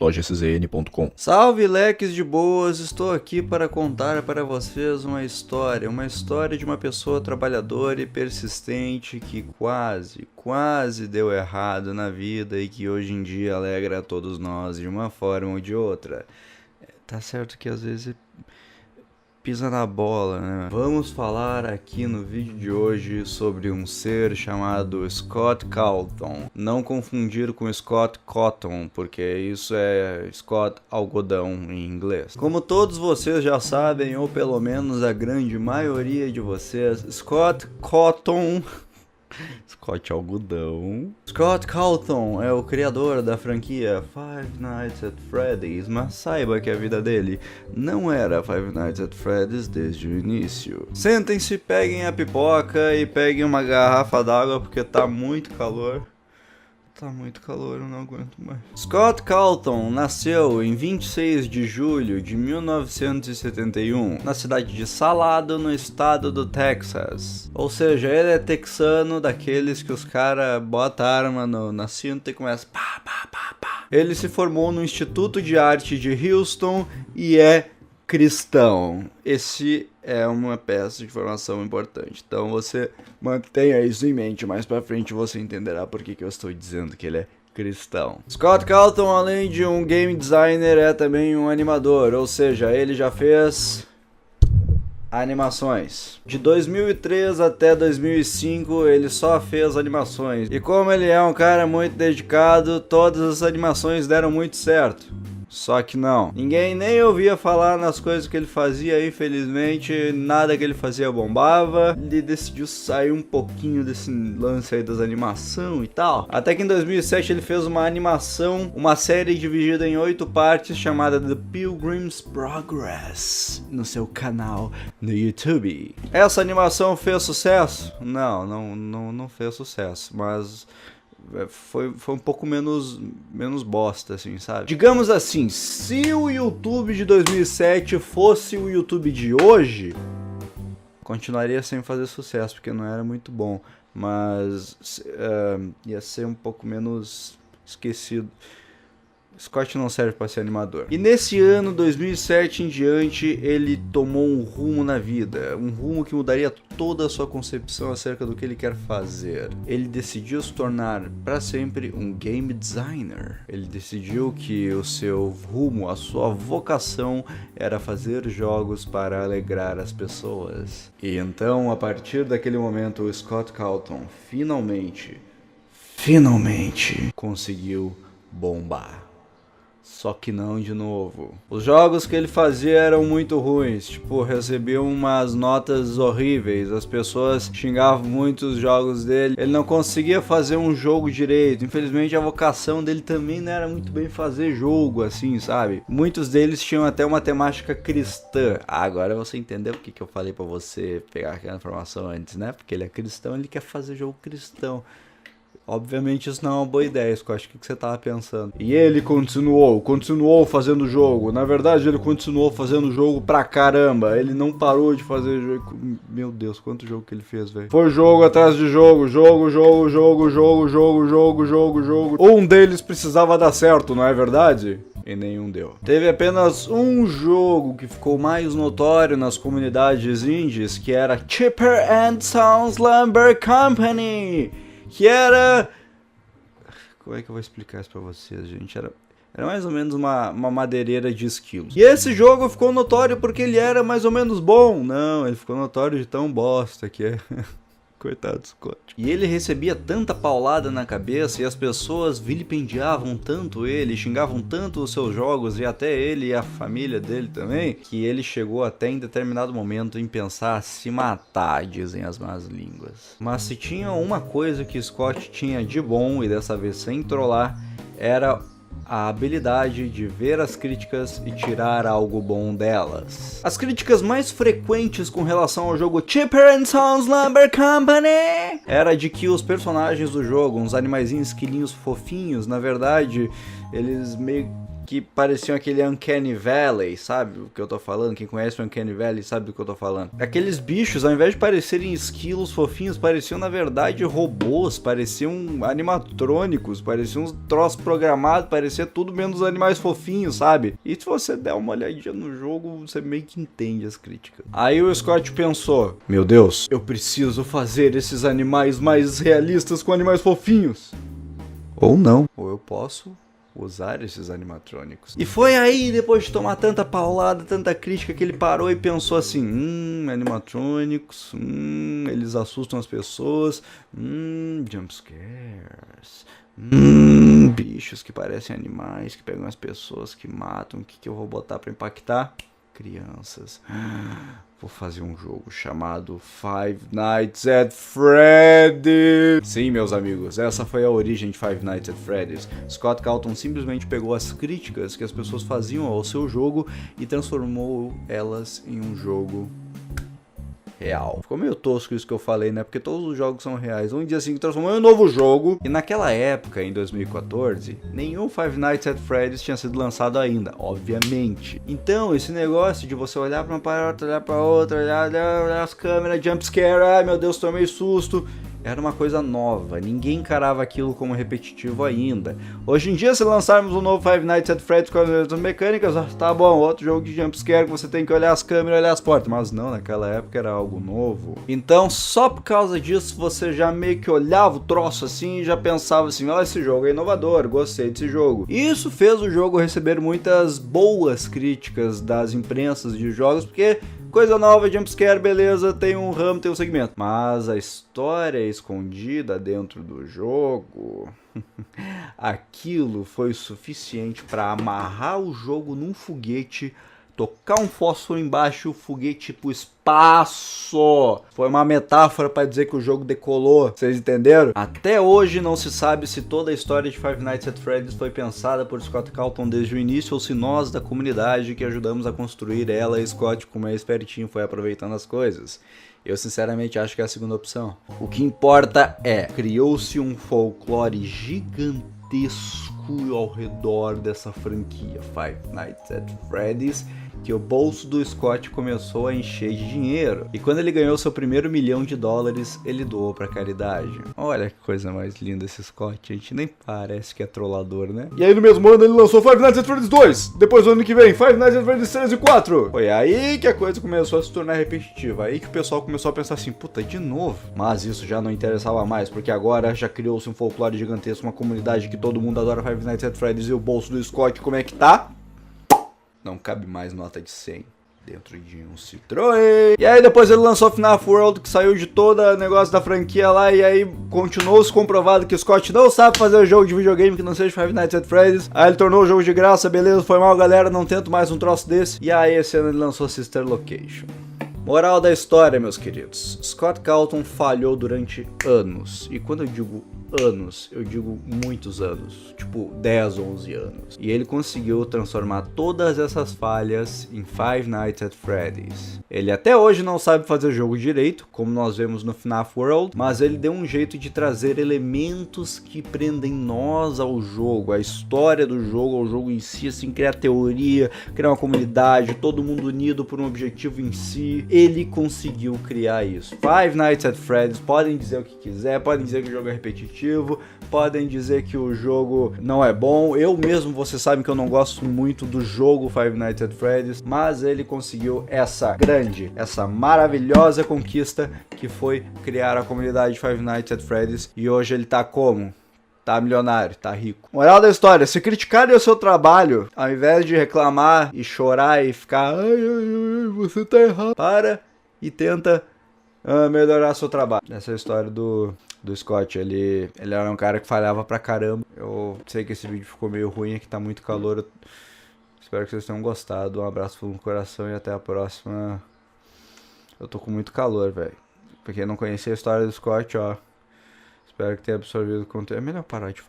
lojaszn.com. Salve, leques de boas! Estou aqui para contar para vocês uma história de uma pessoa trabalhadora e persistente que quase deu errado na vida e que hoje em dia alegra a todos nós de uma forma ou de outra. Tá certo que às vezes pisa na bola, né? Vamos falar aqui no vídeo de hoje sobre um ser chamado Scott Cawthon. Não confundir com Scott Cotton, porque isso é Scott Algodão em inglês. Como todos vocês já sabem, ou pelo menos a grande maioria de vocês, Scott Cotton... Scott Algodão. Scott Cawthon é o criador da franquia Five Nights at Freddy's, mas saiba que a vida dele não era Five Nights at Freddy's desde o início. Sentem-se, peguem a pipoca e peguem uma garrafa d'água porque tá muito calor. Tá muito calor, eu não aguento mais. Scott Cawthon nasceu em 26 de julho de 1971, na cidade de Salado, no estado do Texas. Ou seja, ele é texano, daqueles que os caras botam a arma na cinta e começam pá, pá, pá, pá. Ele se formou no Instituto de Arte de Houston e é cristão. Esse é uma peça de informação importante. Então você mantenha isso em mente. Mais pra frente você entenderá por que eu estou dizendo que ele é cristão. Scott Cawthon, além de um game designer, é também um animador. Ou seja, ele já fez animações. De 2003 até 2005 ele só fez animações. E como ele é um cara muito dedicado, todas as animações deram muito certo. Só que não. Ninguém nem ouvia falar nas coisas que ele fazia, infelizmente. Nada que ele fazia bombava. Ele decidiu sair um pouquinho desse lance aí das animações e tal. Até que em 2007 ele fez uma animação, uma série dividida em 8 partes chamada The Pilgrim's Progress, no seu canal no YouTube. Essa animação fez sucesso? Não fez sucesso, mas... Foi um pouco menos bosta, assim, sabe? Digamos assim, se o YouTube de 2007 fosse o YouTube de hoje, continuaria sem fazer sucesso, porque não era muito bom, mas ia ser um pouco menos esquecido. Scott não serve para ser animador. E nesse ano, 2007 em diante, ele tomou um rumo na vida. Um rumo que mudaria toda a sua concepção acerca do que ele quer fazer. Ele decidiu se tornar para sempre um game designer. Ele decidiu que o seu rumo, a sua vocação era fazer jogos para alegrar as pessoas. E então, a partir daquele momento, o Scott Cawthon finalmente conseguiu bombar. Só que não de novo. Os jogos que ele fazia eram muito ruins, tipo, recebia umas notas horríveis, as pessoas xingavam muito os jogos dele, ele não conseguia fazer um jogo direito, infelizmente a vocação dele também não era muito bem fazer jogo, assim, sabe? Muitos deles tinham até uma temática cristã. Agora você entendeu por que eu falei pra você pegar aquela informação antes, né? Porque ele é cristão, ele quer fazer jogo cristão. Obviamente isso não é uma boa ideia, Scott, o que você tava pensando? E ele continuou fazendo jogo. Na verdade, ele continuou fazendo jogo pra caramba. Ele não parou de fazer jogo. Meu Deus, quanto jogo que ele fez, velho. Foi jogo atrás de jogo. Um deles precisava dar certo, não é verdade? E nenhum deu. Teve apenas um jogo que ficou mais notório nas comunidades indies, que era Chipper and Sons Lumber Company. Que era... Como é que eu vou explicar isso pra vocês, gente? Era mais ou menos uma madeireira de esquilos. E esse jogo ficou notório porque ele era mais ou menos bom. Não, ele ficou notório de tão bosta que é... Coitado do Scott. E ele recebia tanta paulada na cabeça e as pessoas vilipendiavam tanto ele, xingavam tanto os seus jogos e até ele e a família dele também, que ele chegou até em determinado momento em pensar se matar, dizem as más línguas. Mas se tinha uma coisa que Scott tinha de bom, e dessa vez sem trollar, era a habilidade de ver as críticas e tirar algo bom delas. As críticas mais frequentes com relação ao jogo Chipper and Sons Lumber Company era de que os personagens do jogo, uns animaizinhos, esquilinhos fofinhos, na verdade, eles meio que pareciam aquele Uncanny Valley, sabe o que eu tô falando? Quem conhece o Uncanny Valley sabe do que eu tô falando. Aqueles bichos, ao invés de parecerem esquilos fofinhos, pareciam na verdade robôs, pareciam animatrônicos, pareciam uns troços programados, parecia tudo menos animais fofinhos, sabe? E se você der uma olhadinha no jogo, você meio que entende as críticas. Aí o Scott pensou, meu Deus, eu preciso fazer esses animais mais realistas com animais fofinhos. Ou não, ou eu posso usar esses animatrônicos. E foi aí, depois de tomar tanta paulada, tanta crítica, que ele parou e pensou assim, animatrônicos, eles assustam as pessoas, jumpscares, bichos que parecem animais, que pegam as pessoas, que matam, o que eu vou botar pra impactar? Crianças. Vou fazer um jogo chamado Five Nights at Freddy's. Sim, meus amigos, essa foi a origem de Five Nights at Freddy's. Scott Cawthon simplesmente pegou as críticas que as pessoas faziam ao seu jogo e transformou elas em um jogo real. Ficou meio tosco isso que eu falei, né? Porque todos os jogos são reais. Um dia assim que transformou em um novo jogo. E naquela época, em 2014, nenhum Five Nights at Freddy's tinha sido lançado ainda, obviamente. Então, esse negócio de você olhar pra uma parada, olhar pra outra, olhar as câmeras, jumpscare, ai meu Deus, tomei susto. Era uma coisa nova, ninguém encarava aquilo como repetitivo ainda. Hoje em dia, se lançarmos um novo Five Nights at Freddy's com as mesmas mecânicas, tá bom, outro jogo de jumpscare que você tem que olhar as câmeras, olhar as portas. Mas não, naquela época era algo novo. Então, só por causa disso, você já meio que olhava o troço assim e já pensava assim, olha, esse jogo é inovador, gostei desse jogo. E isso fez o jogo receber muitas boas críticas das imprensas de jogos, porque coisa nova, jumpscare, beleza, tem um ramo, tem um segmento. Mas a história escondida dentro do jogo, aquilo foi suficiente para amarrar o jogo num foguete, tocar um fósforo embaixo, o foguete pro espaço. Foi uma metáfora para dizer que o jogo decolou, vocês entenderam? Até hoje não se sabe se toda a história de Five Nights at Freddy's foi pensada por Scott Cawthon desde o início ou se nós da comunidade que ajudamos a construir ela e Scott, como é espertinho, foi aproveitando as coisas. Eu sinceramente acho que é a segunda opção. O que importa é, criou-se um folclore gigantesco ao redor dessa franquia Five Nights at Freddy's, que o bolso do Scott começou a encher de dinheiro. E quando ele ganhou seu primeiro $1 milhão, ele doou pra caridade. Olha que coisa mais linda esse Scott, a gente nem parece que é trollador, né? E aí no mesmo ano ele lançou Five Nights at Freddy's 2, depois do ano que vem, Five Nights at Freddy's 3 e 4. Foi aí que a coisa começou a se tornar repetitiva, aí que o pessoal começou a pensar assim, puta, de novo? Mas isso já não interessava mais, porque agora já criou-se um folclore gigantesco, uma comunidade que todo mundo adora Five Nights at Freddy's e o bolso do Scott, como é que tá? Não cabe mais nota de 100 dentro de um Citroën. E aí depois ele lançou FNAF World, que saiu de todo o negócio da franquia lá, e aí continuou-se comprovado que o Scott não sabe fazer um jogo de videogame que não seja Five Nights at Freddy's. Aí ele tornou o jogo de graça, beleza, foi mal galera, não tento mais um troço desse. E aí esse ano ele lançou Sister Location. Moral da história, meus queridos, Scott Cawthon falhou durante anos, e quando eu digo anos, eu digo muitos anos, tipo 10, 11 anos. E ele conseguiu transformar todas essas falhas em Five Nights at Freddy's. Ele até hoje não sabe fazer o jogo direito, como nós vemos no FNAF World, mas ele deu um jeito de trazer elementos que prendem nós ao jogo, a história do jogo, ao jogo em si, assim, criar teoria, criar uma comunidade, todo mundo unido por um objetivo em si. Ele conseguiu criar isso. Five Nights at Freddy's, podem dizer o que quiser, podem dizer que o jogo é repetitivo, podem dizer que o jogo não é bom. Eu mesmo, vocês sabem que eu não gosto muito do jogo Five Nights at Freddy's, mas ele conseguiu essa grande, essa maravilhosa conquista que foi criar a comunidade de Five Nights at Freddy's, e hoje ele tá como? Tá milionário, tá rico. Moral da história, se criticarem o seu trabalho, ao invés de reclamar e chorar e ficar, ai, você tá errado, para e tenta melhorar seu trabalho. Essa é a história do Scott. Ele era um cara que falhava pra caramba. Eu sei que esse vídeo ficou meio ruim, aqui tá muito calor. Eu espero que vocês tenham gostado. Um abraço no coração e até a próxima. Eu tô com muito calor, velho. Pra quem não conhecia a história do Scott, ó, espero que tenha absorvido o conteúdo. É melhor parar de falar.